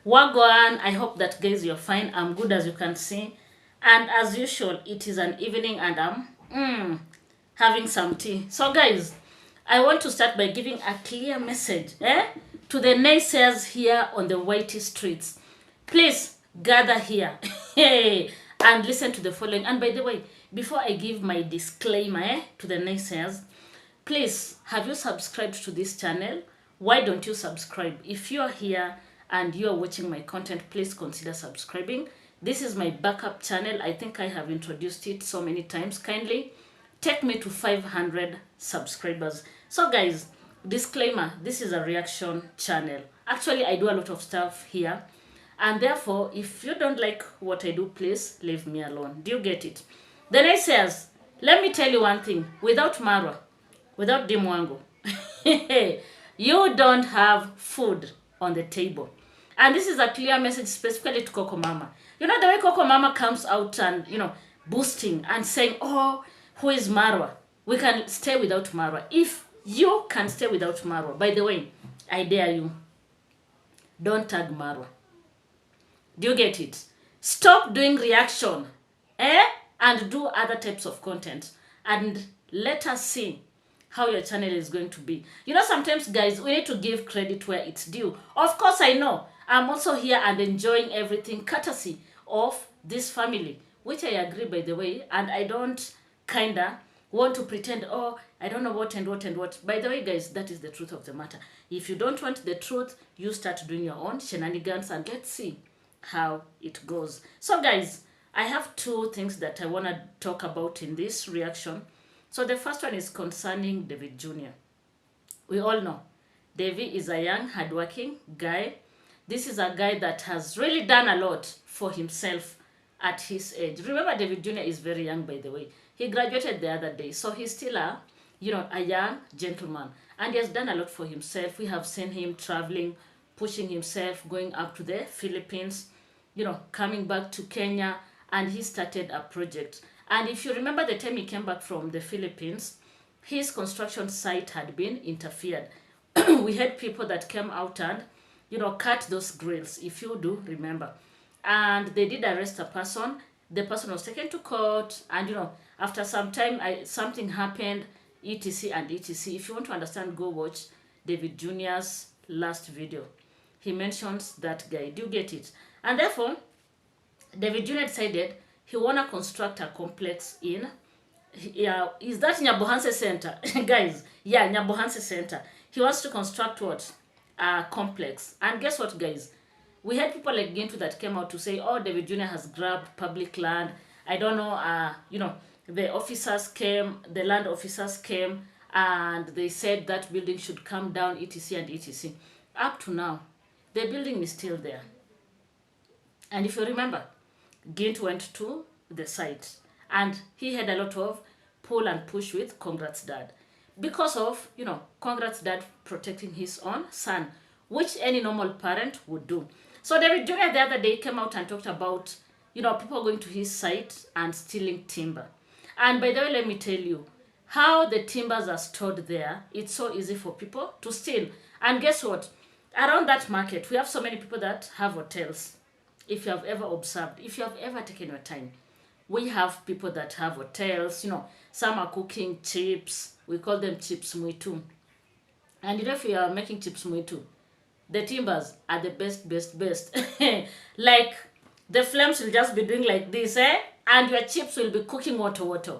Wagwan, I hope that guys you're fine. I'm good as you can see. And as usual, it is an evening and I'm having some tea. So guys, I want to start by giving a clear message to the naysayers here on the whitey streets. Please gather here and listen to the following. And by the way, before I give my disclaimer to the naysayers, please, have you subscribed to this channel? Why don't you subscribe? If you are here and you are watching my content, please consider subscribing. This is my backup channel. I think I have introduced it so many times. Kindly take me to 500 subscribers. So guys, disclaimer, this is a reaction channel. Actually, I do a lot of stuff here. And therefore, if you don't like what I do, please leave me alone. Do you get it? The naysayers, let me tell you one thing. Without Marwa, without Dimwango, you don't have food on the table. And this is a clear message specifically to Coco Mama. You know the way Coco Mama comes out and, boosting and saying, oh, who is Marwa? We can stay without Marwa. If you can stay without Marwa, by the way, I dare you, don't tag Marwa. Do you get it? Stop doing reaction, and do other types of content. And let us see how your channel is going to be. You know, sometimes, guys, we need to give credit where it's due. Of course, I know. I'm also here and enjoying everything courtesy of this family, which I agree, by the way, and I don't kinda want to pretend, oh, I don't know what and what and what. By the way, guys, that is the truth of the matter. If you don't want the truth, you start doing your own shenanigans and let's see how it goes. So, guys, I have two things that I want to talk about in this reaction. So the first one is concerning David Jr. We all know David is a young, hardworking guy. This is a guy that has really done a lot for himself at his age. Remember, David Jr. is very young, by the way. He graduated the other day, so he's still a young gentleman. And he has done a lot for himself. We have seen him traveling, pushing himself, going up to the Philippines, coming back to Kenya, and he started a project. And if you remember the time he came back from the Philippines, his construction site had been interfered. We had people that came out and, cut those grills, if you do remember. And they did arrest a person. The person was taken to court. And, after some time, something happened, etc. and etc. If you want to understand, go watch David Jr.'s last video. He mentions that guy. Do you get it? And therefore, David Jr. decided he want to construct a complex in, is that Nyabohanse Center? Guys, yeah, Nyabohanse Center. He wants to construct what? A complex. And guess what, guys? We had people like Gintu that came out to say, oh, David Jr. has grabbed public land. I don't know, the officers came, the land officers came, and they said that building should come down, etc. and etc. Up to now, the building is still there. And if you remember, Gint went to the site and he had a lot of pull and push with Congrats Dad because of, Congrats Dad protecting his own son, which any normal parent would do. So David Jr. the other day came out and talked about, people going to his site and stealing timber. And by the way, let me tell you, how the timbers are stored there, it's so easy for people to steal. And guess what? Around that market, we have so many people that have hotels. If you have ever observed, if you have ever taken your time, we have people that have hotels, some are cooking chips. We call them chips muitu. And if you are making chips muitu, the timbers are the best. Like, the flames will just be doing like this, and your chips will be cooking water.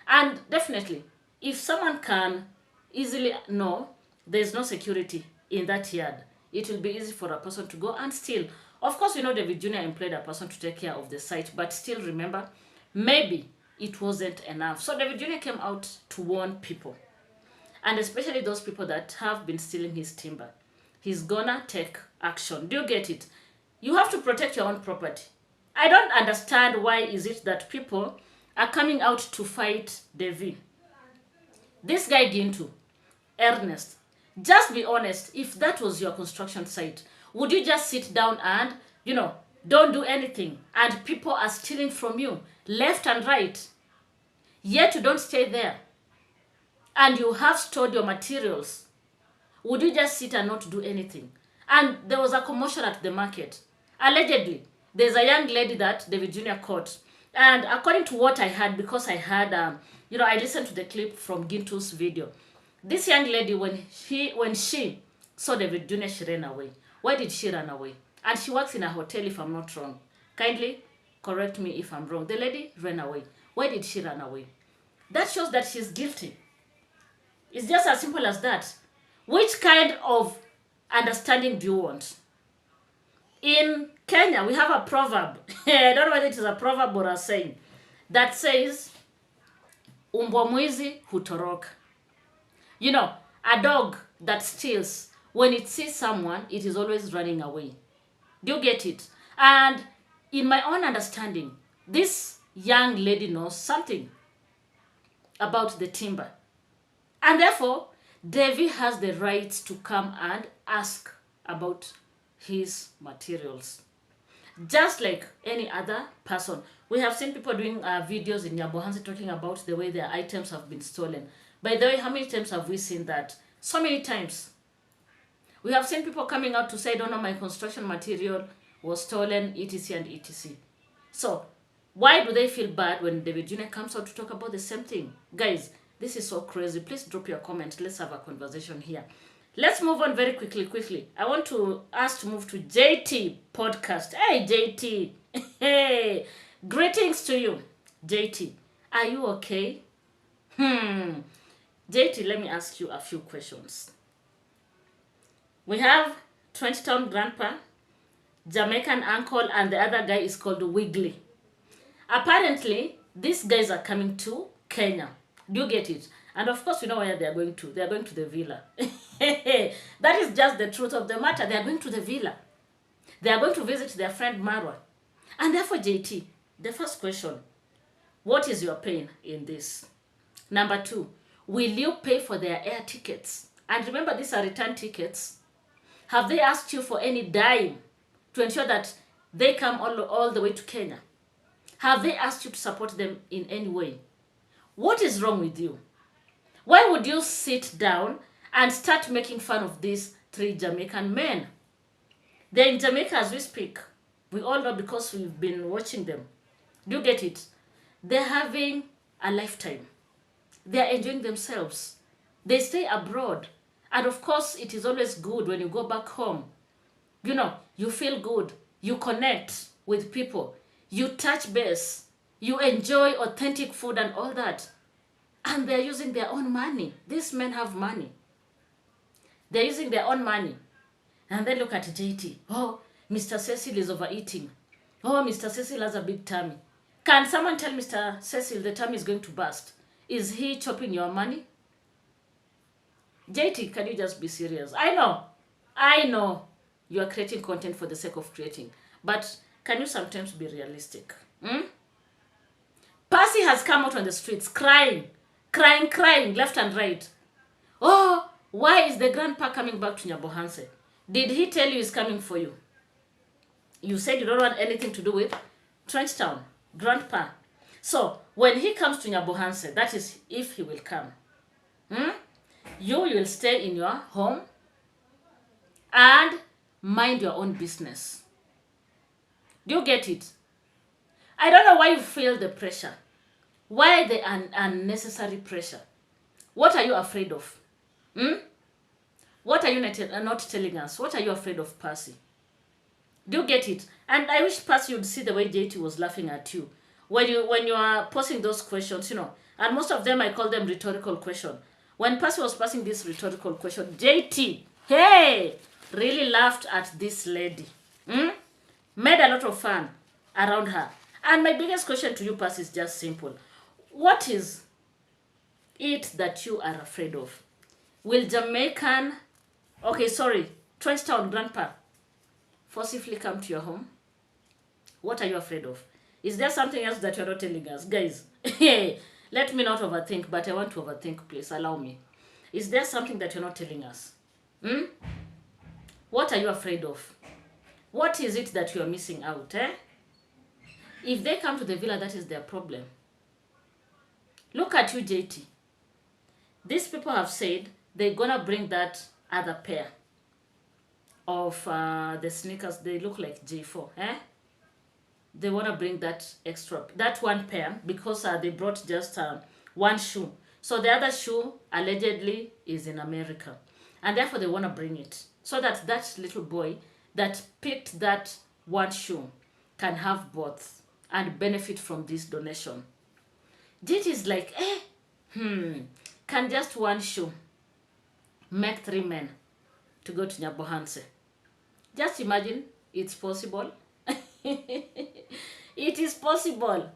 And definitely, if someone can easily know there's no security in that yard, it will be easy for a person to go and steal. Of course, David Jr. employed a person to take care of the site, but still remember, maybe it wasn't enough. So David Jr. came out to warn people, and especially those people that have been stealing his timber. He's gonna take action. Do you get it? You have to protect your own property. I don't understand why is it that people are coming out to fight David. This guy Gintu, Ernest, just be honest, if that was your construction site, would you just sit down and, don't do anything, and people are stealing from you left and right, yet you don't stay there, and you have stored your materials? Would you just sit and not do anything? And there was a commotion at the market. Allegedly, there's a young lady that David Jr. caught. And according to what I heard, because I had, I listened to the clip from Gintu's video. This young lady, when she saw David Jr., she ran away. Why did she run away? And she works in a hotel, if I'm not wrong. Kindly correct me if I'm wrong. The lady ran away. Why did she run away? That shows that she's guilty. It's just as simple as that. Which kind of understanding do you want? In Kenya, we have a proverb. I don't know whether it is a proverb or a saying that says, umbwa mwizi hutoroka. You know, a dog that steals, when it sees someone, it is always running away. Do you get it? And in my own understanding, this young lady knows something about the timber. And therefore, Davy has the right to come and ask about his materials. Just like any other person. We have seen people doing videos in Nyabohansi talking about the way their items have been stolen. By the way, how many times have we seen that? So many times. We have seen people coming out to say, I don't know, my construction material was stolen, etc. and etc. So, why do they feel bad when David Jr. comes out to talk about the same thing? Guys, this is so crazy. Please drop your comment. Let's have a conversation here. Let's move on very quickly. I want to ask to move to JT podcast. Hey, JT. Hey, greetings to you, JT. Are you okay? JT, let me ask you a few questions. We have 20-town grandpa, Jamaican uncle, and the other guy is called Wiggly. Apparently, these guys are coming to Kenya. Do you get it? And of course, you know where they are going to. They are going to the villa. That is just the truth of the matter. They are going to the villa. They are going to visit their friend Marwa. And therefore, JT, the first question, what is your pain in this? Number 2, will you pay for their air tickets? And remember, these are return tickets. Have they asked you for any dime to ensure that they come all the way to Kenya? Have they asked you to support them in any way? What is wrong with you? Why would you sit down and start making fun of these 3 Jamaican men? They're in Jamaica as we speak. We all know because we've been watching them. Do you get it? They're having a lifetime. They're enjoying themselves. They stay abroad. And of course, it is always good when you go back home. You know, you feel good. You connect with people. You touch base. You enjoy authentic food and all that. And they're using their own money. These men have money. They're using their own money. And then look at JT. Oh, Mr. Cecil is overeating. Oh, Mr. Cecil has a big tummy. Can someone tell Mr. Cecil the tummy is going to burst? Is he chopping your money? JT, can you just be serious? I know you are creating content for the sake of creating. But can you sometimes be realistic? Passy has come out on the streets crying, left and right. Oh, why is the grandpa coming back to Nyabohanse? Did he tell you he's coming for you? You said you don't want anything to do with Trenchtown, grandpa. So, when he comes to Nyabohanse, that is if he will come, you will stay in your home and mind your own business. Do you get it? I don't know why you feel the pressure. Why the unnecessary pressure? What are you afraid of? What are you not telling us? What are you afraid of, Passy? Do you get it? And I wish, Passy, you'd see the way JT was laughing at you. When you are posing those questions, and most of them I call them rhetorical questions. When Passy was passing this rhetorical question, JT, hey, really laughed at this lady. Made a lot of fun around her. And my biggest question to you, Passy, is just simple. What is it that you are afraid of? Will Trenchtown grandpa forcibly come to your home? What are you afraid of? Is there something else that you're not telling us? Guys, let me not overthink, but I want to overthink, please. Allow me. Is there something that you're not telling us? What are you afraid of? What is it that you are missing out, If they come to the villa, that is their problem. Look at you, JT. These people have said they're gonna bring that other pair. of the sneakers, they look like J4. They want to bring that extra, that one pair, because they brought just one shoe. So the other shoe allegedly is in America. And therefore they want to bring it. So that that little boy that picked that one shoe can have both and benefit from this donation. This is like, can just one shoe make 3 men to go to Nyabohanse? Just imagine, it's possible. It is possible.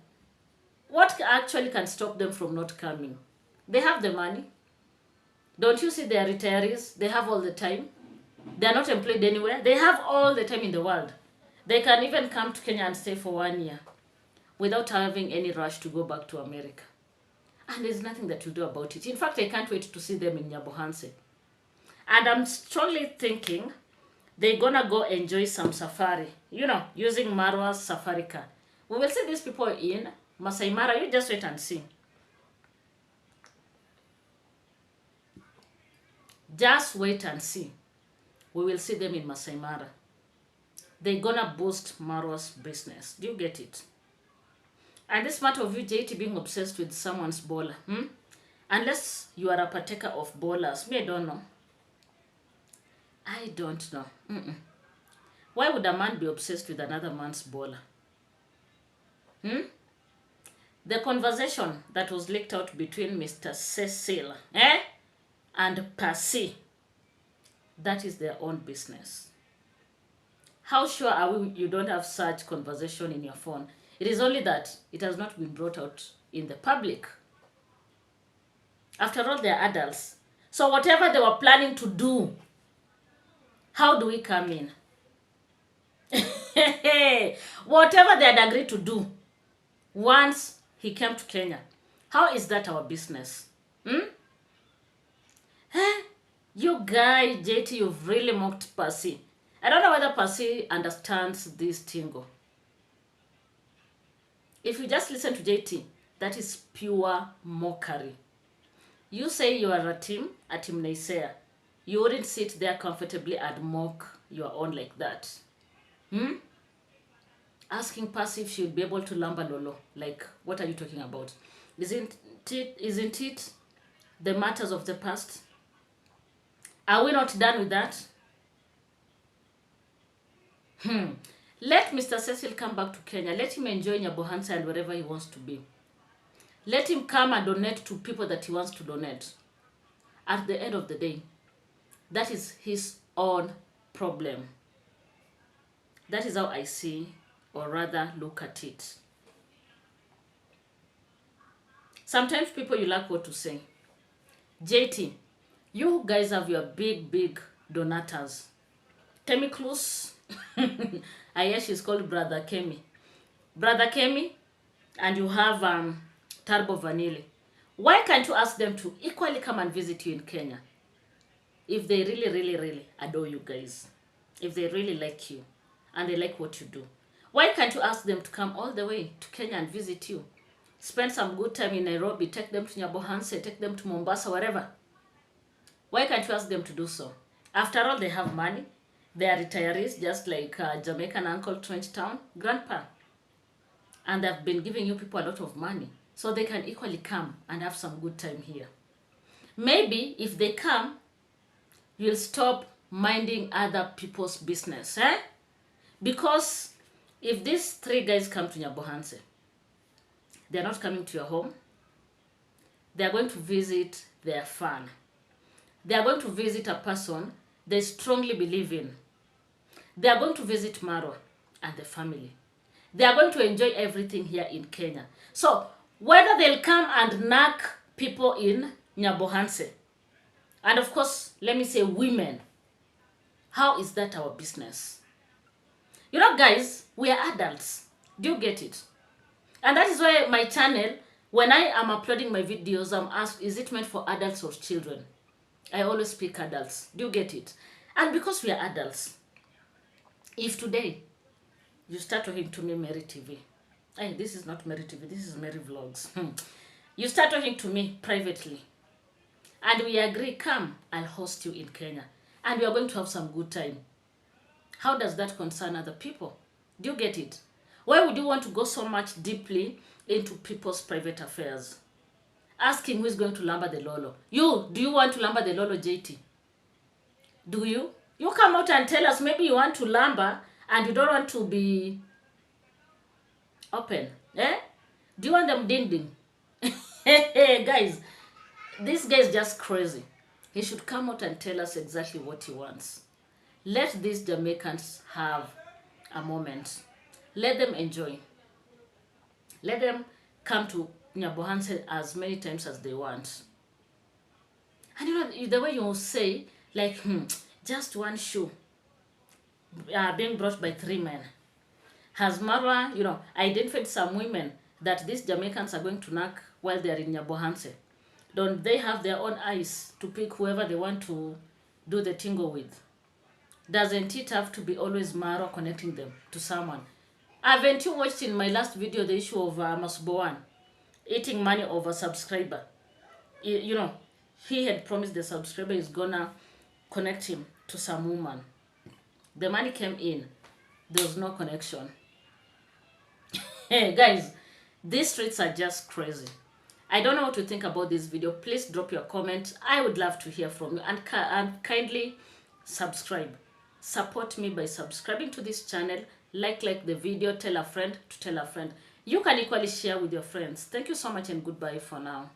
What actually can stop them from not coming? They have the money. Don't you see they are retirees? They have all the time. They are not employed anywhere. They have all the time in the world. They can even come to Kenya and stay for 1 year without having any rush to go back to America. And there's nothing that you'll do about it. In fact, I can't wait to see them in Nyabohanse. And I'm strongly thinking they're gonna go enjoy some safari, you know, using Marwa's safari car. We will see these people in Masai Mara. You just wait and see. Just wait and see. We will see them in Masai Mara. They're gonna boost Marwa's business. Do you get it? And this matter of you, JT, being obsessed with someone's baller, unless you are a partaker of ballers, me, I don't know. I don't know. Why would a man be obsessed with another man's baller? The conversation that was leaked out between Mr. Cecil and Passy, that is their own business. How sure are we you don't have such conversation in your phone? It is only that it has not been brought out in the public. After all, they are adults. So whatever they were planning to do, how do we come in? Whatever they had agreed to do once he came to Kenya, how is that our business? You guy, JT, you've really mocked Passy. I don't know whether Passy understands this tingle. If you just listen to JT, that is pure mockery. You say you are a team Naisea. You wouldn't sit there comfortably and mock your own like that. Asking Passy if she would be able to lamba lolo. Like, what are you talking about? Isn't it the matters of the past? Are we not done with that? Let Mr. Cecil come back to Kenya. Let him enjoy Nyabohanse and wherever he wants to be. Let him come and donate to people that he wants to donate. At the end of the day, that is his own problem. That is how I see, or rather look at it. Sometimes people, you lack what to say. JT, you guys have your big donators. Kemi Klus. I guess she's called Brother Kemi. Brother Kemi, and you have Turbo Vanille. Why can't you ask them to equally come and visit you in Kenya? If they really adore you guys. If they really like you and they like what you do. Why can't you ask them to come all the way to Kenya and visit you? Spend some good time in Nairobi, take them to Nyabohanse, take them to Mombasa, wherever. Why can't you ask them to do so? After all, they have money. They are retirees, just like Jamaican Uncle Trenchtown, Grandpa. And they've been giving you people a lot of money. So they can equally come and have some good time here. Maybe if they come, you'll stop minding other people's business. Because if these 3 guys come to Nyabohanse, they're not coming to your home. They're going to visit their fan. They're going to visit a person they strongly believe in. They are going to visit Marwa and the family. They are going to enjoy everything here in Kenya. So, whether they'll come and knock people in Nyabohanse, and of course, let me say women, how is that our business? You know, guys, we are adults. Do you get it? And that is why my channel, when I am uploading my videos, I'm asked, is it meant for adults or children? I always speak adults. Do you get it? And because we are adults, if today you start talking to me, Mary TV, hey, this is not Mary TV, this is Mary Vlogs. You start talking to me privately, and we agree, come, I'll host you in Kenya, and we are going to have some good time. How does that concern other people? Do you get it? Why would you want to go so much deeply into people's private affairs? Ask him who is going to lumber the lolo. Do you want to lumber the lolo, JT? Do you? You come out and tell us maybe you want to lumber and you don't want to be open. Eh? Do you want them ding ding? Hey, guys, this guy is just crazy. He should come out and tell us exactly what he wants. Let these Jamaicans have a moment. Let them enjoy. Let them come to Nyabohanse as many times as they want. And you know, the way you say, like, just one shoe being brought by 3 men. Has Marwa, identified some women that these Jamaicans are going to knock while they are in Nyabohanse? Don't they have their own eyes to pick whoever they want to do the tingo with? Doesn't it have to be always Marwa connecting them to someone? Haven't you watched in my last video the issue of Masubowan eating money of a subscriber? He had promised the subscriber is gonna connect him to some woman. The money came in. There was no connection. Hey, guys, these streets are just crazy. I don't know what to think about this video. Please drop your comment. I would love to hear from you. And kindly subscribe. Support me by subscribing to this channel. Like the video. Tell a friend to tell a friend. You can equally share with your friends. Thank you so much and goodbye for now.